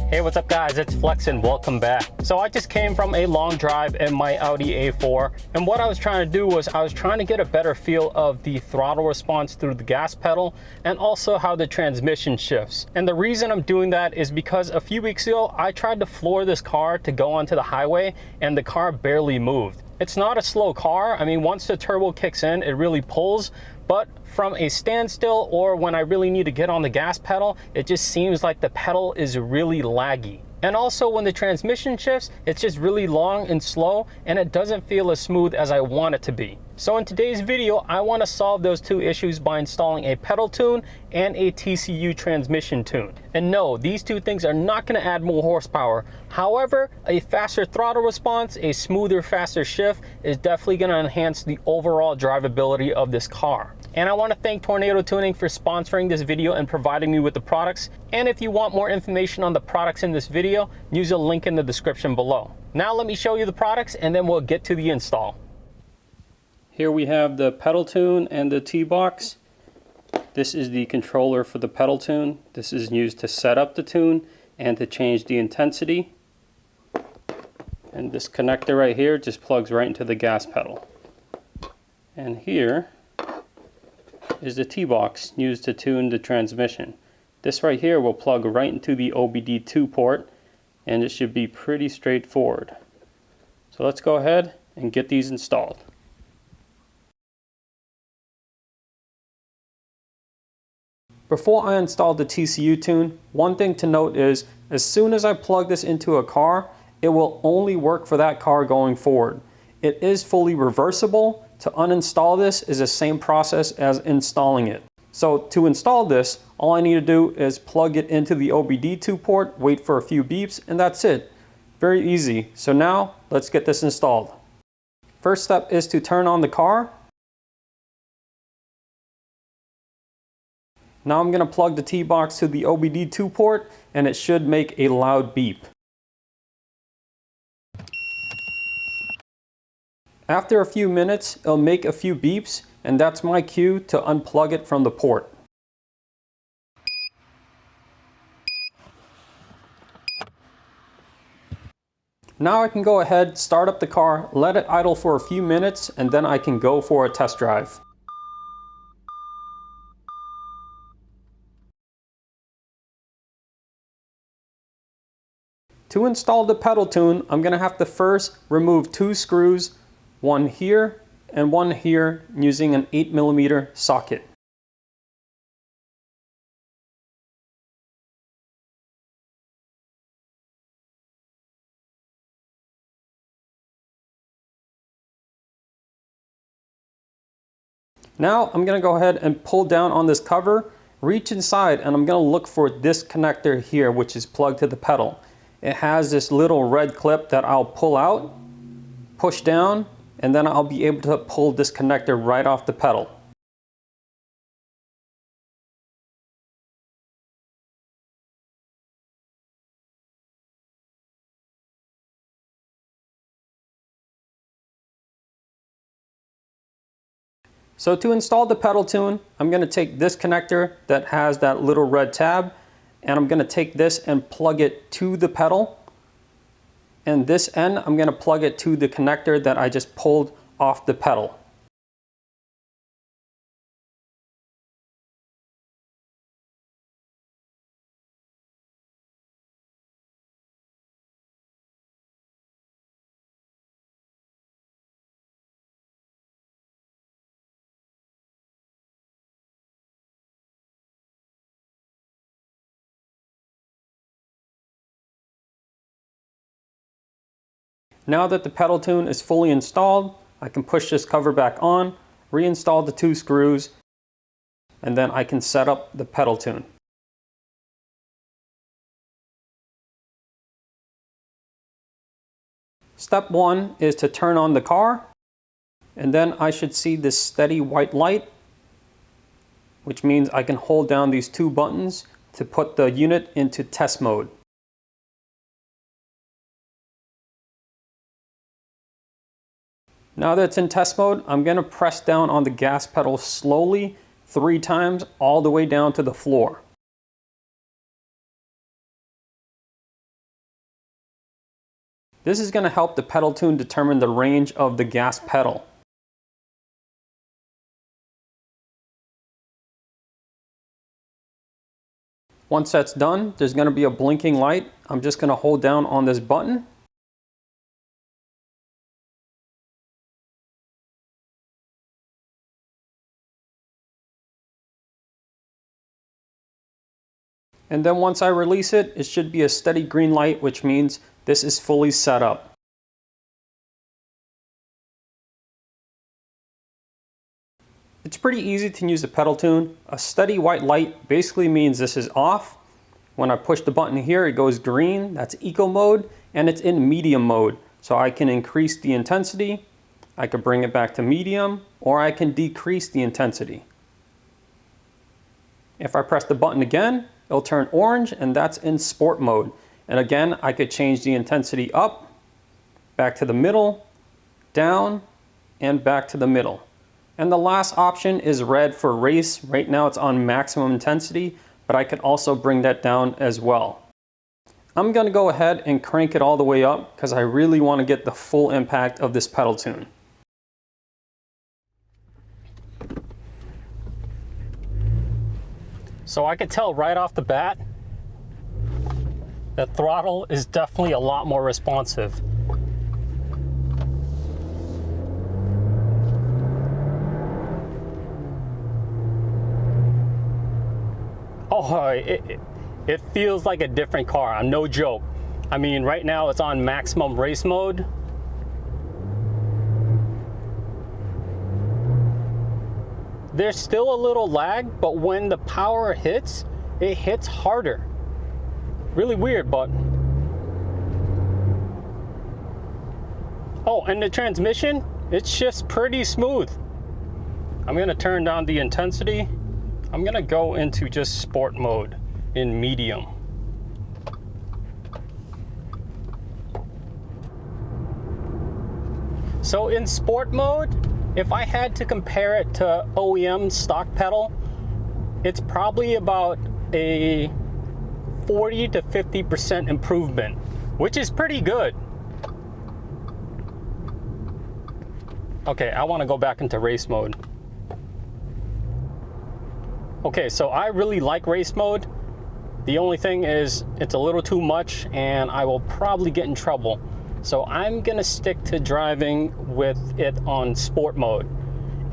Hey, what's up guys, it's Flex and welcome back. So I just came from a long drive in my Audi A4, and what I was trying to do was I was trying to get a better feel of the throttle response through the gas pedal and also how the transmission shifts. And the reason I'm doing that is because a few weeks ago I tried to floor this car to go onto the highway and the car barely moved. It's not a slow car. I mean, once the turbo kicks in, it really pulls, but from a standstill or when I really need to get on the gas pedal, it just seems like the pedal is really laggy. And also when the transmission shifts, it's just really long and slow and it doesn't feel as smooth as I want it to be. So in today's video, I want to solve those two issues by installing a pedal tune and a TCU transmission tune. And no, these two things are not going to add more horsepower. However, a faster throttle response, a smoother, faster shift is definitely going to enhance the overall drivability of this car. And I want to thank Tornado Tuning for sponsoring this video and providing me with the products. And if you want more information on the products in this video, use a link in the description below. Now let me show you the products and then we'll get to the install. Here we have the pedal tune and the T-box. This is the controller for the pedal tune. This is used to set up the tune and to change the intensity. And this connector right here just plugs right into the gas pedal. And here is the T-box used to tune the transmission. This right here will plug right into the OBD2 port and it should be pretty straightforward. So let's go ahead and get these installed. Before I install the TCU tune, one thing to note is as soon as I plug this into a car, it will only work for that car going forward. It is fully reversible. To uninstall this is the same process as installing it. So to install this, all I need to do is plug it into the OBD2 port, wait for a few beeps, and that's it. Very easy. So now let's get this installed. First step is to turn on the car. Now I'm going to plug the T-box to the OBD2 port and it should make a loud beep. After a few minutes, it'll make a few beeps, and that's my cue to unplug it from the port. Now I can go ahead, start up the car, let it idle for a few minutes, and then I can go for a test drive. To install the pedal tune, I'm going to have to first remove two screws, one here and one here, using an 8mm socket. Now I'm going to go ahead and pull down on this cover, reach inside, and I'm going to look for this connector here, which is plugged to the pedal. It has this little red clip that I'll pull out, push down, and then I'll be able to pull this connector right off the pedal. So to install the pedal tune, I'm going to take this connector that has that little red tab, and I'm going to take this and plug it to the pedal. And this end, I'm going to plug it to the connector that I just pulled off the pedal. Now that the pedal tune is fully installed, I can push this cover back on, reinstall the two screws, and then I can set up the pedal tune. Step one is to turn on the car, and then I should see this steady white light, which means I can hold down these two buttons to put the unit into test mode. Now that it's in test mode, I'm going to press down on the gas pedal slowly 3 times all the way down to the floor. This is going to help the pedal tune determine the range of the gas pedal. Once that's done, there's going to be a blinking light. I'm just going to hold down on this button. And then once I release it, it should be a steady green light, which means this is fully set up. It's pretty easy to use the pedal tune. A steady white light basically means this is off. When I push the button here, it goes green. That's eco mode, and it's in medium mode. So I can increase the intensity, I could bring it back to medium, or I can decrease the intensity. If I press the button again, it'll turn orange, and that's in sport mode. And again, I could change the intensity up, back to the middle, down, and back to the middle. And the last option is red for race. Right now it's on maximum intensity, but I could also bring that down as well. I'm gonna go ahead and crank it all the way up because I really want to get the full impact of this pedal tune. So I could tell right off the bat that throttle is definitely a lot more responsive. Oh, it feels like a different car, no joke. I mean, right now it's on maximum race mode. There's still a little lag, but when the power hits, it hits harder. Really weird, but... Oh, and the transmission, it shifts pretty smooth. I'm gonna turn down the intensity. I'm gonna go into just sport mode in medium. So in sport mode, if I had to compare it to OEM stock pedal, it's probably about a 40 to 50% improvement, which is pretty good. Okay, I want to go back into race mode. Okay, so I really like race mode. The only thing is it's a little too much and I will probably get in trouble. So I'm gonna stick to driving with it on sport mode.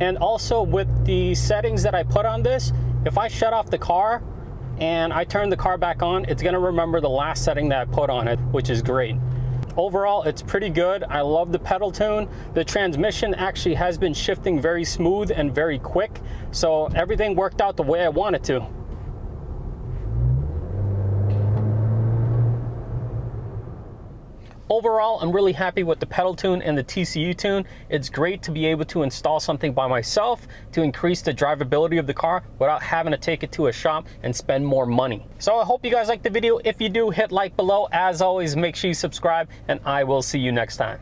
And also with the settings that I put on this, if I shut off the car and I turn the car back on, it's gonna remember the last setting that I put on it, which is great. Overall, it's pretty good. I love the pedal tune. The transmission actually has been shifting very smooth and very quick, so everything worked out the way I wanted to. Overall, I'm really happy with the pedal tune and the TCU tune. It's great to be able to install something by myself to increase the drivability of the car without having to take it to a shop and spend more money. So I hope you guys liked the video. If you do, hit like below. As always, make sure you subscribe, and I will see you next time.